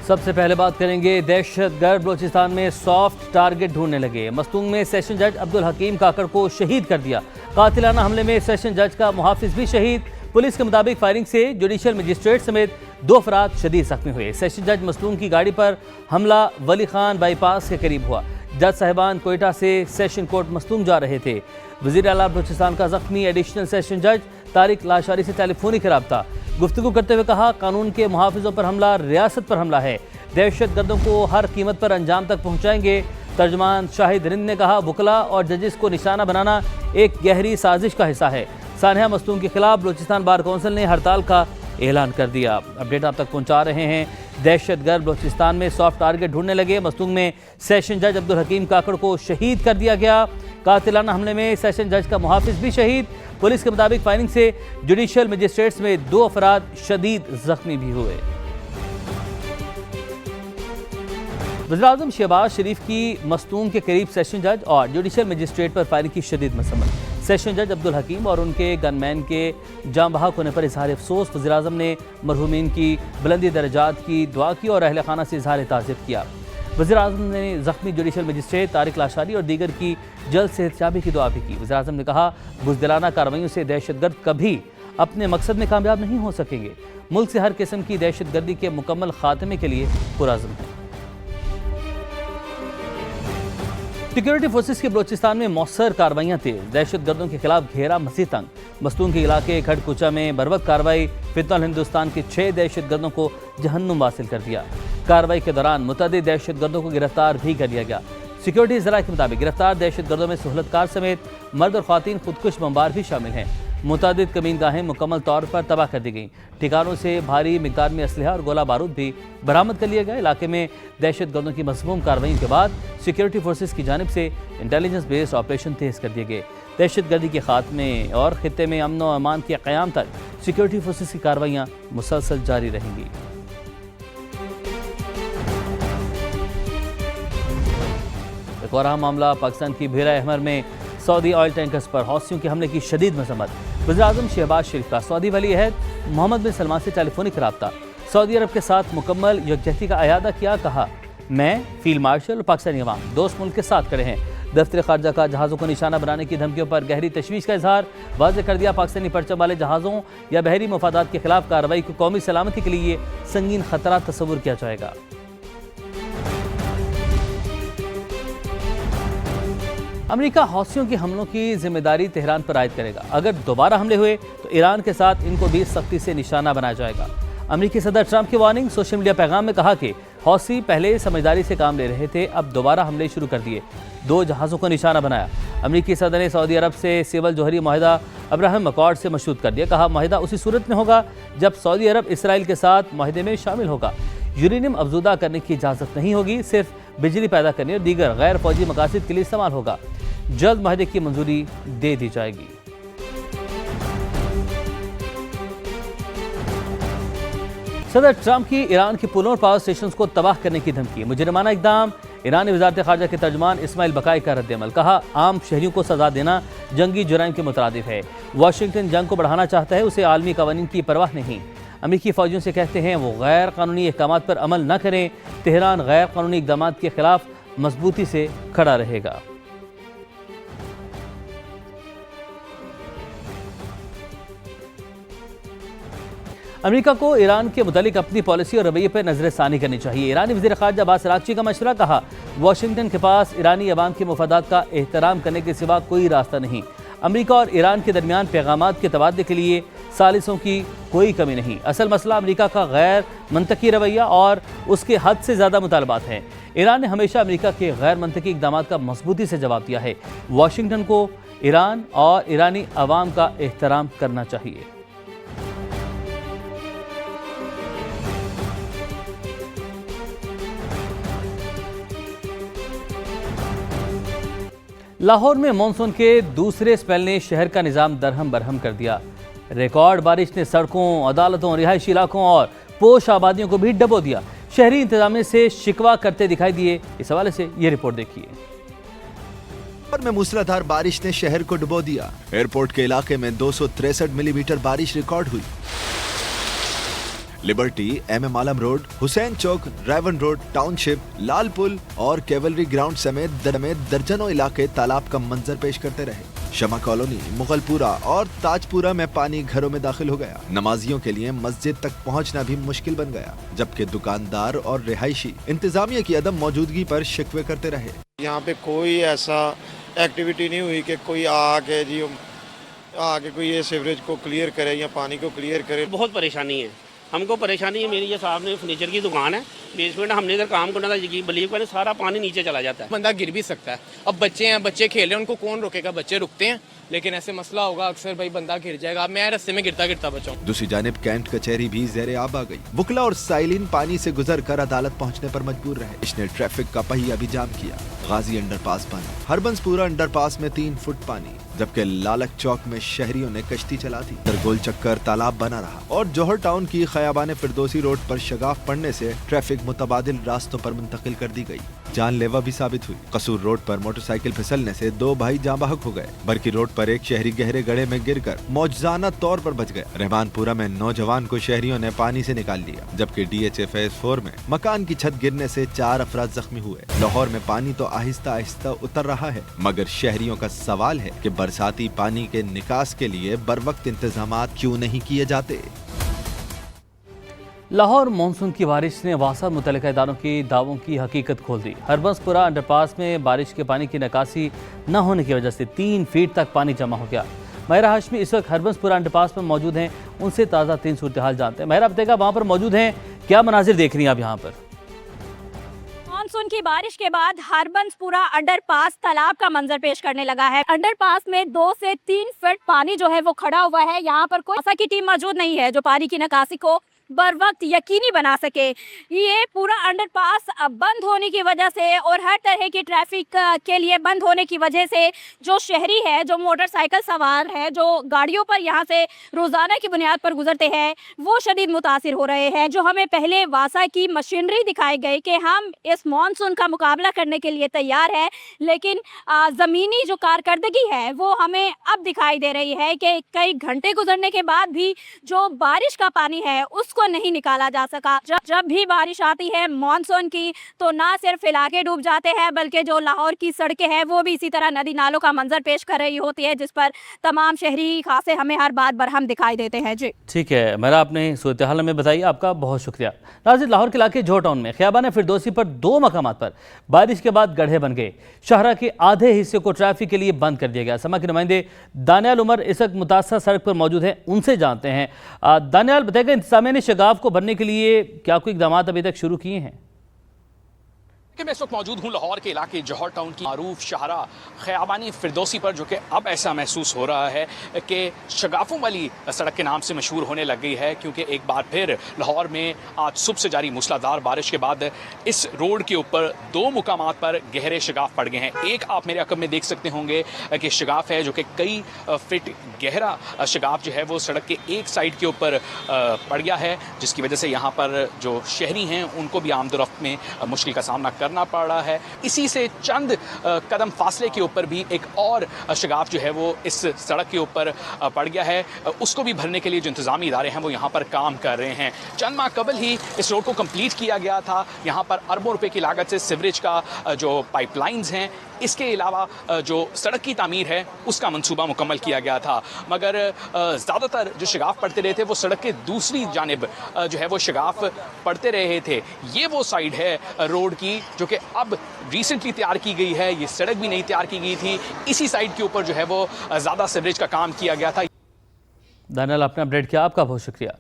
سب سے پہلے بات کریں گے دہشت گرد بلوچستان میں سافٹ ٹارگٹ ڈھونڈنے لگے۔ مستونگ میں سیشن جج عبدالحکیم کاکڑ کو شہید کر دیا۔ قاتلانہ حملے میں سیشن جج کا محافظ بھی شہید۔ پولیس کے مطابق فائرنگ سے جوڈیشل مجسٹریٹ سمیت 2 افراد شدید زخمی ہوئے۔ سیشن جج مستونگ کی گاڑی پر حملہ ولی خان بائی پاس کے قریب ہوا۔ جج صاحبان کوئٹہ سے سیشن کورٹ مستونگ جا رہے تھے۔ وزیر اعلیٰ بلوچستان کا زخمی ایڈیشنل سیشن جج طارق لاشاری سے ٹیلیفونک رابطہ۔ گفتگو کرتے ہوئے کہا، قانون کے محافظوں پر حملہ ریاست پر حملہ ہے، دہشت گردوں کو ہر قیمت پر انجام تک پہنچائیں گے۔ ترجمان شاہد رند نے کہا، وکلاء اور ججز کو نشانہ بنانا ایک گہری سازش کا حصہ ہے۔ سانحہ مستونگ کے خلاف بلوچستان بار کونسل نے ہڑتال کا اعلان کر دیا۔ اپڈیٹ آپ تک پہنچا رہے ہیں۔ دہشت گرد بلوچستان میں سافٹ ٹارگٹ ڈھونڈنے لگے۔ مستونگ میں سیشن جج عبدالحکیم کاکڑ کو شہید کر دیا گیا۔ قاتلانہ حملے میں سیشن جج کا محافظ بھی شہید۔ پولیس کے مطابق فائرنگ سے جوڈیشل مجسٹریٹس میں 2 افراد شدید زخمی بھی ہوئے۔ وزیراعظم شہباز شریف کی مستونگ کے قریب سیشن جج اور جوڈیشل مجسٹریٹ پر فائرنگ کی شدید مذمت۔ سیشن جج عبدالحکیم اور ان کے گن مین کے جاں بحق ہونے پر اظہار افسوس۔ وزیراعظم نے مرحومین کی بلندی درجات کی دعا کی اور اہل خانہ سے اظہار تعزیت کیا۔ وزیراعظم نے زخمی جوڈیشل مجسٹریٹ طارق لاشاری اور دیگر کی جلد صحت یابی کی دعا بھی کی۔ وزیراعظم نے کہا، بزدلانہ کارروائیوں سے دہشت گرد کبھی اپنے مقصد میں کامیاب نہیں ہو سکیں گے۔ ملک سے ہر قسم کی دہشت گردی کے مکمل خاتمے کے لیے پرعزم ہے۔ سیکیورٹی فورسز کی بلوچستان میں مؤثر کارروائیاں تیز۔ دہشت گردوں کے خلاف گھیرا مزید تنگ۔ مستونگ کے علاقے کھڑ کوچہ میں بروقت کارروائی، فتنہ ہندوستان کے 6 دہشت گردوں کو جہنم حاصل کر دیا۔ کارروائی کے دوران متعدد دہشت گردوں کو گرفتار بھی کر لیا گیا۔ سیکیورٹی ذرائع کے مطابق گرفتار دہشت گردوں میں سہولت کار سمیت مرد اور خواتین خودکش بمبار بھی شامل ہیں۔ متعدد کمین گاہیں مکمل طور پر تباہ کر دی گئیں۔ ٹھکانوں سے بھاری مقدار میں اسلحہ اور گولہ بارود بھی برآمد کر لیے گئے۔ علاقے میں دہشت گردوں کی مذموم کارروائیوں کے بعد سیکیورٹی فورسز کی جانب سے انٹیلیجنس بیسڈ آپریشن تیز کر دیے گئے۔ دہشت گردی کے خاتمے اور خطے میں امن و امان کے قیام تک سیکیورٹی فورسز کی کارروائیاں مسلسل جاری رہیں گی۔ ایک اور اہم معاملہ، پاکستان کی بحیرہ احمر میں سعودی آئل ٹینکرز پر حوثیوں کے حملے کی شدید مذمت۔ وزیراعظم شہباز شریف کا سعودی ولی عہد محمد بن سلمان سے ٹیلیفونک رابطہ۔ سعودی عرب کے ساتھ مکمل یکجہتی کا اعادہ کیا، کہا، میں فیلڈ مارشل اور پاکستانی عوام دوست ملک کے ساتھ کھڑے ہیں۔ دفتر خارجہ کا جہازوں کو نشانہ بنانے کی دھمکیوں پر گہری تشویش کا اظہار۔ واضح کر دیا، پاکستانی پرچم والے جہازوں یا بحری مفادات کے خلاف کارروائی کو قومی سلامتی کے لیے سنگین خطرہ تصور کیا جائے گا۔ امریکہ حوثیوں کے حملوں کی ذمہ داری تہران پر عائد کرے گا۔ اگر دوبارہ حملے ہوئے تو ایران کے ساتھ ان کو بھی سختی سے نشانہ بنایا جائے گا۔ امریکی صدر ٹرمپ کی وارننگ۔ سوشل میڈیا پیغام میں کہا کہ حوثی پہلے سمجھداری سے کام لے رہے تھے، اب دوبارہ حملے شروع کر دیے، 2 جہازوں کو نشانہ بنایا۔ امریکی صدر نے سعودی عرب سے سول جوہری معاہدہ ابراہم اکارڈ سے مشروط کر دیا۔ کہا، معاہدہ اسی صورت میں ہوگا جب سعودی عرب اسرائیل کے ساتھ معاہدے میں شامل ہوگا۔ یورینیم افزودہ کرنے کی اجازت نہیں ہوگی، صرف بجلی پیدا کرنے اور دیگر غیر فوجی مقاصد کے لیے استعمال ہوگا۔ جلد معاہدے کی منظوری دے دی جائے گی۔ صدر ٹرمپ کی ایران کے پلوں اور پاور اسٹیشنز کو تباہ کرنے کی دھمکی۔ مجرمانہ اقدام۔ ایرانی وزارت خارجہ کے ترجمان اسماعیل بقائی کا رد عمل۔ کہا، عام شہریوں کو سزا دینا جنگی جرائم کے مترادف ہے۔ واشنگٹن جنگ کو بڑھانا چاہتا ہے، اسے عالمی قوانین کی پرواہ نہیں۔ امریکی فوجیوں سے کہتے ہیں وہ غیر قانونی احکامات پر عمل نہ کریں۔ تہران غیر قانونی اقدامات کے خلاف مضبوطی سے کھڑا رہے گا۔ امریکہ کو ایران کے متعلق اپنی پالیسی اور رویے پر نظر ثانی کرنی چاہیے۔ ایرانی وزیر خارجہ عباس اراغچی کا مشورہ۔ کہا، واشنگٹن کے پاس ایرانی عوام کے مفادات کا احترام کرنے کے سوا کوئی راستہ نہیں۔ امریکہ اور ایران کے درمیان پیغامات کے تبادلے کے لیے ثالثوں کی کوئی کمی نہیں۔ اصل مسئلہ امریکہ کا غیر منطقی رویہ اور اس کے حد سے زیادہ مطالبات ہیں۔ ایران نے ہمیشہ امریکہ کے غیر منطقی اقدامات کا مضبوطی سے جواب دیا ہے۔ واشنگٹن کو ایران اور ایرانی عوام کا احترام کرنا چاہیے۔ لاہور میں مانسون کے دوسرے سپیل نے شہر کا نظام درہم برہم کر دیا۔ ریکارڈ بارش نے سڑکوں، عدالتوں، رہائشی علاقوں اور پوش آبادیوں کو بھی ڈبو دیا۔ شہری انتظامیہ سے شکوہ کرتے دکھائی دیے۔ اس حوالے سے یہ رپورٹ دیکھیے۔ لاہور میں موسلادھار بارش نے شہر کو ڈبو دیا۔ ایئرپورٹ کے علاقے میں 263 ملی میٹر بارش ریکارڈ ہوئی۔ लिबर्टी, MM आलम रोड, हुसैन चौक, रेवन रोड, टाउनशिप, लाल पुल और केवलरी ग्राउंड समेत दर्जनों इलाके तालाब का मंजर पेश करते रहे। शमा कॉलोनी, मुगलपुरा और ताजपुरा में पानी घरों में दाखिल हो गया। नमाजियों के लिए मस्जिद तक पहुंचना भी मुश्किल बन गया, जबकि दुकानदार और रिहायशी इंतजामिया की अदम मौजूदगी पर शिकवे करते रहे। यहाँ पे कोई ऐसा एक्टिविटी नहीं हुई कि कोई आके कोई ये सीवरेज को क्लियर करे या पानी को क्लियर करे। बहुत परेशानी है, हमको परेशानी है। मेरी ये सामने फर्नीचर की दुकान है, बेसमेंट हमने इधर काम करना था, यकीन बिलीव करें सारा पानी नीचे चला जाता है। बंदा गिर भी सकता है। अब बच्चे हैं, बच्चे खेल रहे हैं, उनको कौन रोकेगा? बच्चे रुकते हैं, लेकिन ऐसे मसला होगा अक्सर भाई बंदा गिर जाएगा। अब मैं रास्ते में गिरता बचाऊं। दूसरी जानिब कैंट कचहरी भी ज़ेरे आब आ गई। वकला और साइलिन पानी से गुजर कर अदालत पहुंचने पर मजबूर रहे। इसने ट्रैफिक का पहिया भी जाम किया। गाजी अंडरपास बंद, हरबंसपुरा अंडरपास में 3 फुट पानी, जबकि लालक चौक में शहरियों ने कश्ती चला थी। गोल चक्कर तालाब बना रहा और जौहर टाउन की खयाबान फिरदौसी रोड पर शगाफ पड़ने से ट्रैफिक मुतबादिल रास्तों पर मुंतकिल कर दी गई। जानलेवा भी साबित हुई। कसूर रोड पर मोटरसाइकिल फिसलने से 2 भाई जाँ बहक हो गए। बरकी रोड पर एक शहरी गहरे गड्ढे में गिरकर मौजजाना तौर पर बच गया। रहमानपुरा में नौजवान को शहरियों ने पानी से निकाल लिया, जबकि DHA फेज 4 में मकान की छत गिरने से 4 अफराद जख्मी हुए। लाहौर में पानी तो आहिस्ता आहिस्ता उतर रहा है, मगर शहरियों का सवाल है कि बरसाती पानी के निकास के लिए बरवक्त इंतजामात क्यों नहीं किए जाते। लाहौर मानसून की बारिश ने वासा मुतल्लिका इदारों की दावों की हकीकत खोल दी। हरबंसपुरा अंडरपास में बारिश के पानी की निकासी न होने की वजह से 3 फीट तक पानी जमा हो गया। महरा हाशमी इस वक्त हरबंसपुरा अंडरपास में मौजूद हैं, उनसे ताज़ा 3 सूरत हाल जानते हैं। महरा बताएगा, वहाँ पर मौजूद हैं, क्या मनाजिर देख रही हैं आप यहाँ पर? मानसून की बारिश के बाद हरबंसपुरा अंडरपास तालाब का मंजर पेश करने लगा है। अंडरपास में 2 से 3 फीट पानी जो है वो खड़ा हुआ है। यहाँ पर कोई की टीम मौजूद नहीं है जो पानी की निकासी को बर वक्त यकीनी बना सके। ये पूरा अंडरपास बंद होने की वजह से और हर तरह की ट्रैफिक के लिए बंद होने की वजह से जो शहरी है, जो मोटरसाइकिल सवार है, जो गाड़ियों पर यहाँ से रोज़ाना की बुनियाद पर गुजरते हैं, वो शदीद मुतासिर हो रहे हैं। जो हमें पहले वासा की मशीनरी दिखाई गई कि हम इस मानसून का मुकाबला करने के लिए तैयार है, लेकिन ज़मीनी जो कारकर्दगी है वो हमें अब दिखाई दे रही है कि कई घंटे गुजरने के बाद भी जो बारिश का पानी है उसको नहीं निकाला जा सका। जब भी बारिश आती है मानसून की, तो ना सिर्फ इलाके डूब जाते हैं, बल्कि जो लाहौर की सड़कें हैं वो भी इसी तरह नदी नालों का मंजर पेश कर रही होती है, जिस पर तमाम शहरी खासे हमें हर बात बरहम दिखाई देते हैं। जी ठीक है मेरा, आपने सूरत हाल में बताई, आपका बहुत शुक्रिया। नाज़रीन, लाहौर के इलाके जौहर टाउन में खयाबान फिरदौसी पर 2 मकामात पर बारिश के बाद गड्ढे बन गए। शहरा के आधे हिस्से को ट्रैफिक के लिए बंद कर दिया गया। समा के नुमाइंदे दानियाल उमर इस वक्त मुतासर सड़क पर मौजूद हैं, उनसे जानते हैं। दानियाल बताएगा, इंतजामिया ने शगाफ को भरने के लिए क्या कोई इक़दाम अभी तक शुरू किए हैं? कि मैं इस वक्त मौजूद हूँ लाहौर के इलाके जौहर टाउन की मारूफ शाहरा खयाबानी फिरदौसी पर, जो कि अब ऐसा महसूस हो रहा है कि शगाफों वाली सड़क के नाम से मशहूर होने लग गई है, क्योंकि एक बार फिर लाहौर में आज सुबह से जारी मूसलाधार बारिश के बाद इस रोड के ऊपर 2 मुकामात पर गहरे शगाफ पड़ गए हैं। एक आप मेरे अकब में देख सकते होंगे कि शगाफ है जो कि कई फीट गहरा शगाफ जो है वो सड़क के एक साइड के ऊपर पड़ गया है, जिसकी वजह से यहाँ पर जो शहरी हैं उनको भी आमदोरफ्त में मुश्किल का सामना करना पड़ रहा है। इसी से चंद कदम फासले के ऊपर भी एक और शगाफ जो है वो इस सड़क के ऊपर पड़ गया है। उसको भी भरने के लिए जो इंतजामी इदारे हैं वो यहाँ पर काम कर रहे हैं। चंद माह कबल ही इस रोड को कंप्लीट किया गया था। यहाँ पर अरबों रुपए की लागत से सीवरेज का जो पाइपलाइंस हैं, इसके अलावा जो सड़क की तामीर है उसका मंसूबा मुकम्मल किया गया था, मगर ज़्यादातर जो शगाफ पड़ते रहे थे वो सड़क के दूसरी जानिब जो है वो शगाफ पड़ते रहे थे। ये वो साइड है रोड की जो कि अब रिसेंटली तैयार की गई है। ये सड़क भी नहीं तैयार की गई थी। इसी साइड के ऊपर जो है वो ज़्यादा सीवरेज का काम किया गया था। दानियाल, आपने अपडेट किया, आपका बहुत शुक्रिया।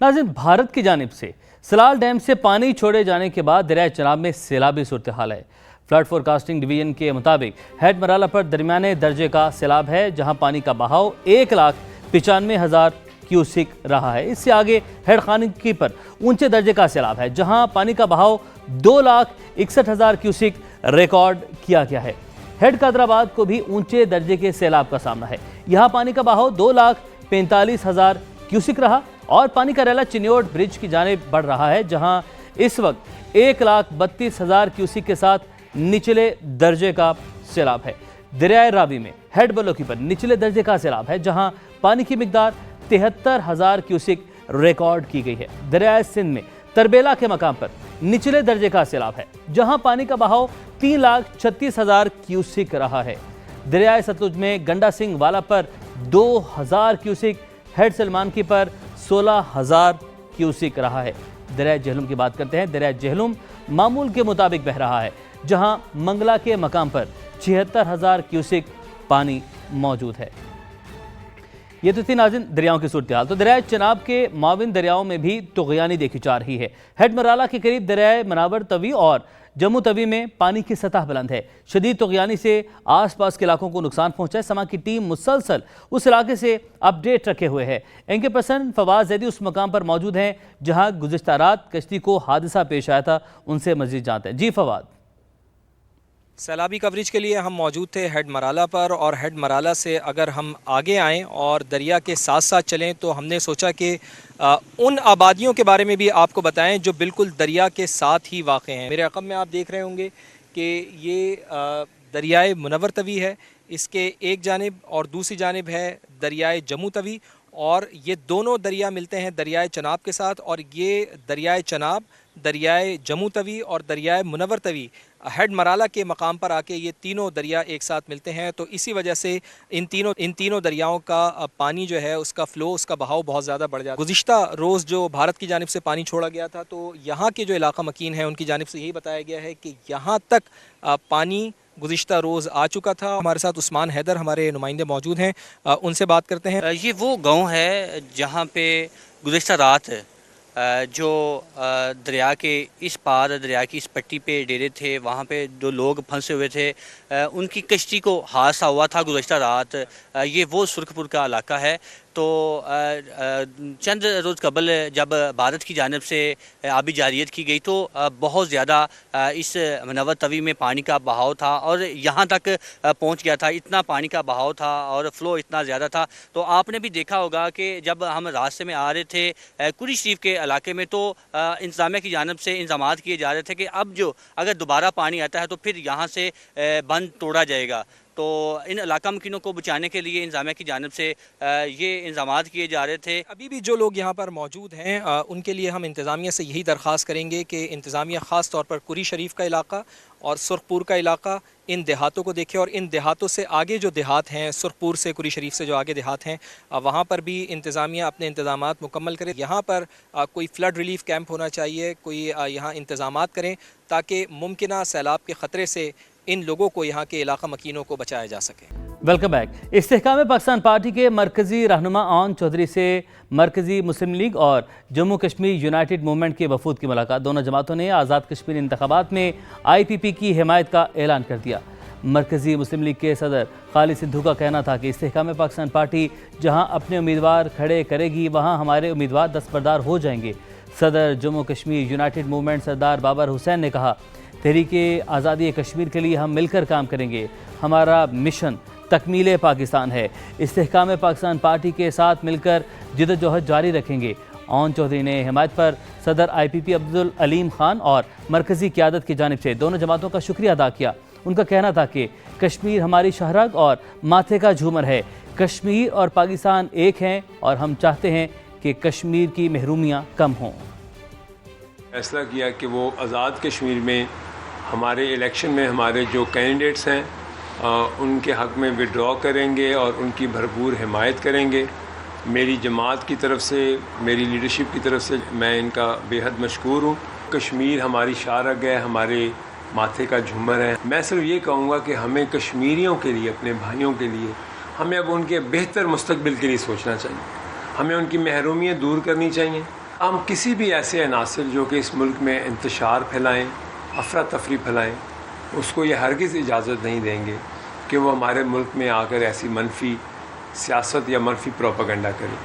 नाज़रीन, भारत की जानिब से सलाल डैम से पानी छोड़े जाने के बाद दरिया चनाब में सैलाबी सूरत हाल है। फ्लड फोरकास्टिंग डिवीजन के मुताबिक हेड मराला पर दरमियाने दर्जे का सैलाब है, जहां पानी का बहाव 1,95,000 क्यूसिक रहा है। इससे आगे हेड खानगी पर ऊंचे दर्जे का सैलाब है, जहां पानी का बहाव 2,61,000 क्यूसिक रिकॉर्ड किया गया है। हेड कादराबाद को भी ऊंचे दर्जे के सैलाब का सामना है। यहाँ पानी का बहाव 2,45,000 क्यूसिक रहा और पानी का रेला चिन्योट ब्रिज की जानिब बढ़ रहा है, जहां इस वक्त 1,32,000 क्यूसिक के साथ निचले दर्जे का सैलाब है। दरियाए रावी में हेड बलोकी पर निचले दर्जे का सैलाब है, जहां पानी की मिकदार 73,000 क्यूसिक रिकॉर्ड की गई है। दरियाए सिंध में तरबेला के मकाम पर निचले दर्जे का सैलाब है, जहां पानी का बहाव 3,36,000 क्यूसिक रहा है। दरियाए सतलुज में गंडा सिंह वाला पर 2,000 क्यूसिक, हेड सलमानकी पर 16,000 क्यूसिक रहा है। दरिया जहलुम की बात करते हैं। दरिया जहलुम मामूल के मुताबिक बह रहा है, जहां मंगला के मकाम पर 76,000 क्यूसिक पानी मौजूद है। ये तो थी नाज़रीन दरियाओं की सूरत हाल। तो दरिया चनाब के माविन दरियाओं में भी तुग़यानी देखी जा रही है। हेड मराला के करीब दरिया मनावर तवी और जम्मू तवी में पानी की सतह बुलंद है। शदीद तुग़यानी से आस पास के इलाकों को नुकसान पहुंचा है। समा की टीम मुसलसल उस इलाके से अपडेट रखे हुए है। एंके पर्सन फवाद ज़ैदी उस मकाम पर मौजूद हैं जहां गुज़िश्ता रात कश्ती को हादसा पेश आया था। उनसे मज़ीद जानते हैं। जी फवाद। सैलाबी कवरेज के लिए हम मौजूद थे हेड मराला पर, और हेड मराला से अगर हम आगे आएँ और दरिया के साथ साथ चलें तो हमने सोचा कि उन आबादियों के बारे में भी आपको बताएं जो बिल्कुल दरिया के साथ ही वाक़े हैं। मेरे रकम में आप देख रहे होंगे कि ये दरियाए मुनव्वर तवी है, इसके एक जानिब और दूसरी जानिब है दरियाए जम्मू तवी, और ये दोनों दरिया मिलते हैं दरियाए चनाब के साथ, और ये दरियाए चनाब, दरियाए जम्मू तवी और दरियाए मुनव्वर तवी हेड मराला के मकाम पर आके ये तीनों दरिया एक साथ मिलते हैं। तो इसी वजह से इन तीनों दरियाओं का पानी जो है उसका फ़्लो, उसका बहाव बहुत ज़्यादा बढ़ जाता है। गुज़िश्ता रोज़ जो भारत की जानिब से पानी छोड़ा गया था, तो यहाँ के जो इलाका मकीन है उनकी जानिब से यही बताया गया है कि यहाँ तक पानी गुज़िश्ता रोज़ आ चुका था। हमारे साथ उस्मान हैदर हमारे नुमाइंदे मौजूद हैं, उनसे बात करते हैं। ये वो गांव है जहाँ पे गुज़िश्ता रात जो दरिया के इस पार, दरिया की इस पट्टी पे डेरे थे, वहाँ पे जो लोग फंसे हुए थे, उनकी कश्ती को हादसा हुआ था गुज़िश्ता रात। ये वो सुर्खपुर का इलाका है। तो चंद रोज़ कबल जब भारत की जानिब से आबी जारियत की गई तो बहुत ज़्यादा इस मुनव्वर तवी में पानी का बहाव था और यहाँ तक पहुँच गया था। इतना पानी का बहाव था और फ़्लो इतना ज़्यादा था। तो आपने भी देखा होगा कि जब हम रास्ते में आ रहे थे कुरी शरीफ के इलाके में, तो इंतज़ामिया की जानिब से इंतज़ामात किए जा रहे थे कि अब जो अगर दोबारा पानी आता है तो फिर यहाँ से बंद तोड़ा जाएगा। तो इन इलाका मकीनों को बचाने के लिए इंतज़ामिया की जानिब से ये इंतज़ामात किए जा रहे थे। अभी भी जो लोग यहाँ पर मौजूद हैं उनके लिए हम इंतज़ामिया से यही दरख्वास्त करेंगे कि इंतज़ामिया ख़ास तौर पर कुरी शरीफ का इलाका और सुर्खपुर का इलाका, इन देहातों को देखें, और इन देहातों से आगे जो देहात हैं, सुर्खपुर से कुरी शरीफ से जो आगे देहात हैं, वहाँ पर भी इंतज़ामिया अपने इंतज़ामात मुकम्मल करे। यहाँ पर कोई फ़्लड रिलीफ कैंप होना चाहिए, कोई यहाँ इंतज़ामात करें ताकि मुमकिना सैलाब के ख़तरे से इन लोगों को, यहाँ के इलाका मकीनों को बचाया जा सके। Welcome back. Istehkam Pakistan Party के मरकज़ी रहनुमा आन चौधरी से मरकज़ी मुस्लिम लीग और जम्मू कश्मीर यूनाइटेड मूवमेंट के वफूद की मुलाकात। दोनों जमातों ने आज़ाद कश्मीर इंतखाबात में IPP की हिमायत का ऐलान कर दिया। मरकज़ी मुस्लिम लीग के सदर खालिद सिद्धू का कहना था कि इस्तेहकाम पाकिस्तान पार्टी जहाँ अपने उम्मीदवार खड़े करेगी वहाँ हमारे उम्मीदवार दस्तबरदार हो जाएंगे। सदर जम्मू कश्मीर यूनाइटेड मूवमेंट सरदार बाबर हुसैन ने कहा, तहरीके आज़ादी कश्मीर के लिए हम मिलकर काम करेंगे। हमारा मिशन तकमील पाकिस्तान है। इस्तेहकाम पाकिस्तान पार्टी के साथ मिलकर जिद्दोजहद जारी रखेंगे। आन चौधरी ने हिमायत पर सदर IPP अब्दुल अलीम खान और मरकज़ी क़यादत की जानिब से दोनों जमातों का शुक्रिया अदा किया। उनका कहना था कि कश्मीर हमारी शहरग और माथे का झूमर है। कश्मीर और पाकिस्तान एक हैं और हम चाहते हैं कि कश्मीर की महरूमियाँ कम हों। फैसला किया कि वो आज़ाद कश्मीर में हमारे इलेक्शन में हमारे जो कैंडिडेट्स हैं उनके हक़ में विड्रॉ करेंगे और उनकी भरपूर हिमायत करेंगे। मेरी जमात की तरफ से, मेरी लीडरशिप की तरफ से मैं इनका बेहद मशकूर हूँ। कश्मीर हमारी शारग है, हमारे माथे का झूमर है। मैं सिर्फ ये कहूँगा कि हमें कश्मीरियों के लिए, अपने भाइयों के लिए, हमें अब उनके बेहतर मुस्तकबिल के लिए सोचना चाहिए। हमें उनकी महरूमियत दूर करनी चाहिए। हम किसी भी ऐसे अनासर जो कि इस मुल्क में इंतशार फैलाएँ, अफरा तफरी फैलाएँ, उसको ये हरगिज़ इजाज़त नहीं देंगे कि वो हमारे मुल्क में आकर ऐसी मनफी सियासत या मनफी प्रोपेगेंडा करें।